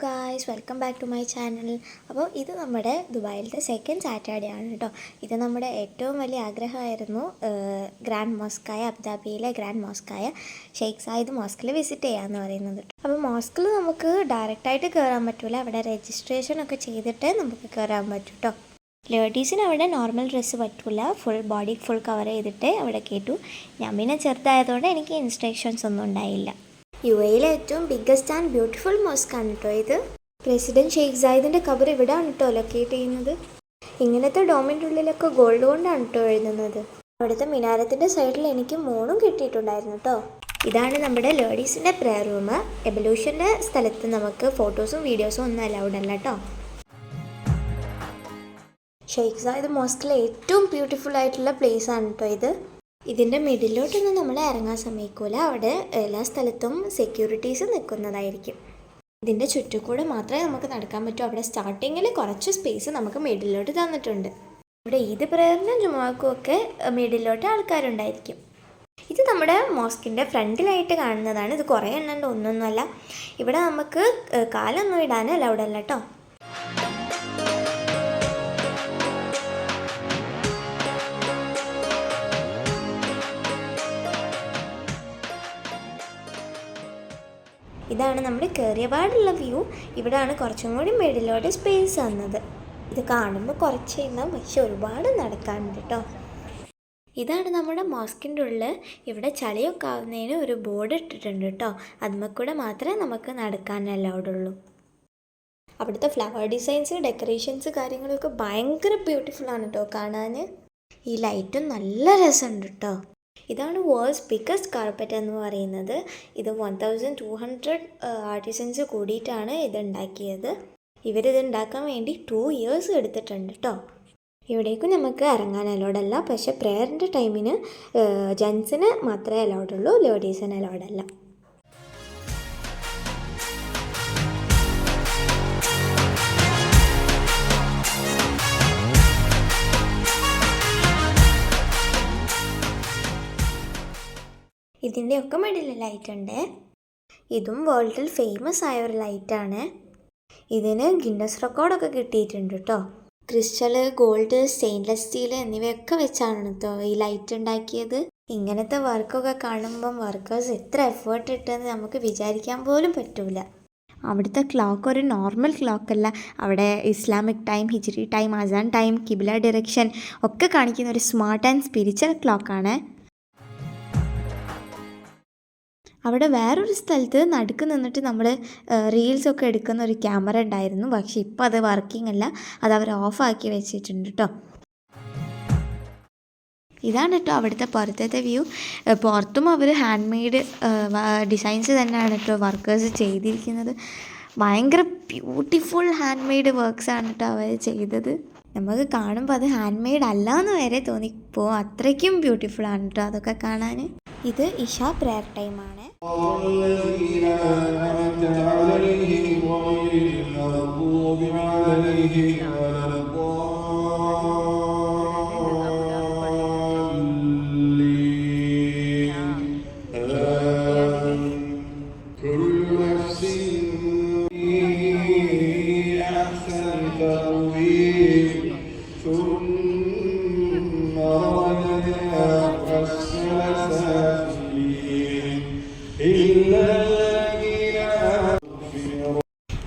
Guys, welcome back to my channel. അപ്പോൾ ഇത് നമ്മുടെ ദുബായിലത്തെ സെക്കൻഡ് സാറ്റർഡേ ആണ് കേട്ടോ. ഇത് നമ്മുടെ ഏറ്റവും വലിയ ആഗ്രഹമായിരുന്നു ഗ്രാൻഡ് മോസ്കായ, അബുദാബിയിലെ ഗ്രാൻഡ് മോസ്കായ ഷെയ്ഖ് സായിദ് മോസ്കിൽ വിസിറ്റ് ചെയ്യാമെന്ന് പറയുന്നത്. അപ്പോൾ മോസ്കിൽ നമുക്ക് ഡയറക്റ്റായിട്ട് കയറാൻ പറ്റില്ല, അവിടെ രജിസ്ട്രേഷൻ ഒക്കെ ചെയ്തിട്ടേ നമുക്ക് കയറാൻ പറ്റും കേട്ടോ. ലേഡീസിന് അവിടെ നോർമൽ ഡ്രസ്സ് പറ്റില്ല, ഫുൾ ബോഡി ഫുൾ കവർ ചെയ്തിട്ടേ അവിടെ കേട്ടു. ഞാൻ പിന്നെ ചെറുതായതുകൊണ്ട് എനിക്ക് ഇൻസ്ട്രക്ഷൻസ് ഒന്നും ഉണ്ടായില്ല. UAE-യിലെ ഏറ്റവും ബിഗ്ഗസ്റ്റ് ആൻഡ് ബ്യൂട്ടിഫുൾ മോസ്ക് ആണ് കേട്ടോ ഇത്. പ്രസിഡന്റ് ഷെയ്ഖ് സായിദിൻ്റെ ഖബർ ഇവിടെ ആണ് കേട്ടോ ലൊക്കേറ്റ് ചെയ്യുന്നത്. ഇങ്ങനത്തെ ഡോമിൻ്റെ ഉള്ളിലൊക്കെ ഗോൾഡ് കൊണ്ടാണ് കേട്ടോ എഴുതുന്നത്. അവിടുത്തെ മിനാരത്തിൻ്റെ സൈഡിൽ എനിക്ക് മൂന്നും കിട്ടിയിട്ടുണ്ടായിരുന്നു കേട്ടോ. ഇതാണ് നമ്മുടെ ലേഡീസിൻ്റെ പ്രെയർ റൂം. എവല്യൂഷൻ്റെ സ്ഥലത്ത് നമുക്ക് ഫോട്ടോസും വീഡിയോസും ഒന്നും അലൗഡ് അല്ല കേട്ടോ. ഷെയ്ഖ് സായിദ് മോസ്കിലെ ഏറ്റവും ബ്യൂട്ടിഫുൾ ആയിട്ടുള്ള പ്ലേസ് ആണ് കേട്ടോ ഇത്. ഇതിൻ്റെ മിഡിലോട്ടൊന്നും നമ്മളെ ഇറങ്ങാൻ സമ്മതിക്കില്ല, അവിടെ എല്ലാ സ്ഥലത്തും സെക്യൂരിറ്റീസ് നിൽക്കുന്നതായിരിക്കും. ഇതിൻ്റെ ചുറ്റുകൂടെ മാത്രമേ നമുക്ക് നടക്കാൻ പറ്റൂ. അവിടെ സ്റ്റാർട്ടിങ്ങിൽ കുറച്ച് സ്പേസ് നമുക്ക് മിഡിലോട്ട് തന്നിട്ടുണ്ട്. ഇവിടെ ഈദ് പ്രയറിനും ജുമാക്കും ഒക്കെ മിഡിലോട്ട് ആൾക്കാരുണ്ടായിരിക്കും. ഇത് നമ്മുടെ മോസ്കിൻ്റെ ഫ്രണ്ടിലായിട്ട് കാണുന്നതാണ്. ഇത് കുറേ എണ്ണണ്ട്, ഒന്നൊന്നുമല്ല. ഇവിടെ നമുക്ക് കാലൊന്നും ഇടാൻ അലൗഡ് അല്ല കേട്ടോ. ഇതാണ് നമ്മൾ കയറിയ പാടുള്ള വ്യൂ. ഇവിടെയാണ് കുറച്ചും കൂടി മിഡിലോട്ട് സ്പേസ് വന്നത്. ഇത് കാണുമ്പോൾ കുറച്ച് ഉണ്ടാവും, പക്ഷെ ഒരുപാട് നടക്കാനുണ്ട് കേട്ടോ. ഇതാണ് നമ്മുടെ മോസ്കിൻ്റെ ഉള്ളിൽ. ഇവിടെ ചളിയൊക്കെ ആവുന്നതിന് ഒരു ബോർഡ് ഇട്ടിട്ടുണ്ട് കേട്ടോ. അതുമ്മക്കൂടെ മാത്രമേ നമുക്ക് നടക്കാൻ അലൗഡ് ഉള്ളൂ. അവിടുത്തെ ഫ്ലവർ ഡിസൈൻസ്, ഡെക്കറേഷൻസ് കാര്യങ്ങളൊക്കെ ഭയങ്കര ബ്യൂട്ടിഫുൾ ആണ് കേട്ടോ കാണാൻ. ഈ ലൈറ്റും നല്ല രസമുണ്ട് കേട്ടോ. ഇതാണ് വേൾഡ്സ് ബിഗ്ഗസ്റ്റ് കാർപ്പറ്റ് എന്ന് പറയുന്നത്. ഇത് 1200 ആർട്ടിസൻസ് കൂടിയിട്ടാണ് ഇത് ഉണ്ടാക്കിയത്. ഇവരിത് ഉണ്ടാക്കാൻ വേണ്ടി 2 years എടുത്തിട്ടുണ്ട് കേട്ടോ. ഇവിടേക്കും നമുക്ക് ഇറങ്ങാൻ അലൗഡല്ല, പക്ഷേ പ്രേയറിൻ്റെ ടൈമിന് ജെൻസിന് മാത്രമേ അലൗഡുള്ളൂ, ലേഡീസിന് അലൗഡല്ല. ഇതിൻ്റെയൊക്കെ മിഡിൽ ലൈറ്റ് ഉണ്ട്. ഇതും വേൾഡിൽ ഫേമസ് ആയ ഒരു ലൈറ്റാണ്. ഇതിന് ഗിന്നസ് റെക്കോർഡൊക്കെ കിട്ടിയിട്ടുണ്ട് കേട്ടോ. ക്രിസ്റ്റൽ, ഗോൾഡ്, സ്റ്റെയിൻലെസ് സ്റ്റീൽ എന്നിവയൊക്കെ വെച്ചാണ് കേട്ടോ ഈ ലൈറ്റ് ഉണ്ടാക്കിയത്. ഇങ്ങനത്തെ വർക്കൊക്കെ കാണുമ്പം വർക്കേഴ്സ് എത്ര എഫേർട്ട് ഇട്ടെന്ന് നമുക്ക് വിചാരിക്കാൻ പോലും പറ്റൂല. അവിടുത്തെ ക്ലോക്ക് ഒരു നോർമൽ ക്ലോക്കല്ല. അവിടെ ഇസ്ലാമിക് ടൈം, ഹിജ്രി ടൈം, അസാൻ ടൈം, കിബില ഡിറക്ഷൻ ഒക്കെ കാണിക്കുന്ന ഒരു സ്മാർട്ട് ആൻഡ് സ്പിരിച്വൽ ക്ലോക്കാണ്. അവിടെ വേറൊരു സ്ഥലത്ത് നടുക്ക് നിന്നിട്ട് നമ്മൾ റീൽസൊക്കെ എടുക്കുന്ന ഒരു ക്യാമറ ഉണ്ടായിരുന്നു, പക്ഷെ ഇപ്പോൾ അത് വർക്കിംഗ് അല്ല, അത് അവർ ഓഫാക്കി വെച്ചിട്ടുണ്ട് കേട്ടോ. ഇതാണ് കേട്ടോ അവിടുത്തെ പുറത്തത്തെ വ്യൂ. പുറത്തും അവർ ഹാൻഡ് മെയ്ഡ് ഡിസൈൻസ് തന്നെയാണ് കേട്ടോ വർക്കേഴ്സ് ചെയ്തിരിക്കുന്നത്. ഭയങ്കര ബ്യൂട്ടിഫുൾ ഹാൻഡ് മെയ്ഡ് വർക്ക്സ് ആണ് കേട്ടോ അവർ ചെയ്തത്. നമുക്ക് കാണുമ്പോൾ അത് ഹാൻഡ് മെയ്ഡ് അല്ല എന്ന് വരെ തോന്നിപ്പോവും, അത്രയ്ക്കും ബ്യൂട്ടിഫുൾ ആണ് കേട്ടോ അതൊക്കെ കാണാൻ. ഇത് ഇഷ പ്രയർ ടൈമാണ്.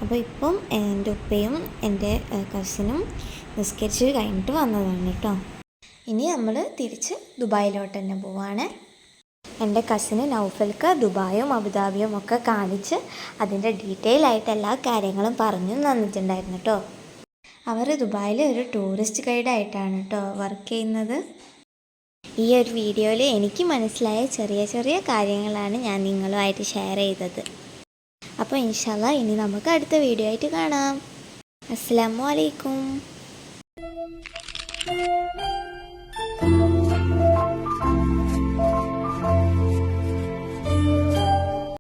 അപ്പോൾ ഇപ്പം എൻ്റെ ഉപ്പയും എൻ്റെ കസിനും നിസ്കരിച്ച് കഴിഞ്ഞിട്ട് വന്നതാണ് കേട്ടോ. ഇനി നമ്മൾ തിരിച്ച് ദുബായിലോട്ട് തന്നെ പോവാണ്. എൻ്റെ കസിന് നൗഫൽക്ക് ദുബായും അബുദാബിയും ഒക്കെ കാണിച്ച് അതിൻ്റെ ഡീറ്റെയിൽ ആയിട്ട് എല്ലാ കാര്യങ്ങളും പറഞ്ഞു തന്നിട്ടുണ്ടായിരുന്നു കേട്ടോ. അവർ ദുബായിൽ ഒരു ടൂറിസ്റ്റ് ഗൈഡായിട്ടാണ് കേട്ടോ വർക്ക് ചെയ്യുന്നത്. ഈ ഒരു വീഡിയോയിൽ എനിക്ക് മനസ്സിലായ ചെറിയ ചെറിയ കാര്യങ്ങളാണ് ഞാൻ നിങ്ങളുമായിട്ട് ഷെയർ ചെയ്തത്. അപ്പോൾ ഇൻഷാ അല്ലാഹ് ഇനി നമുക്ക് അടുത്ത വീഡിയോ ആയിട്ട് കാണാം. അസ്സലാമു അലൈക്കും.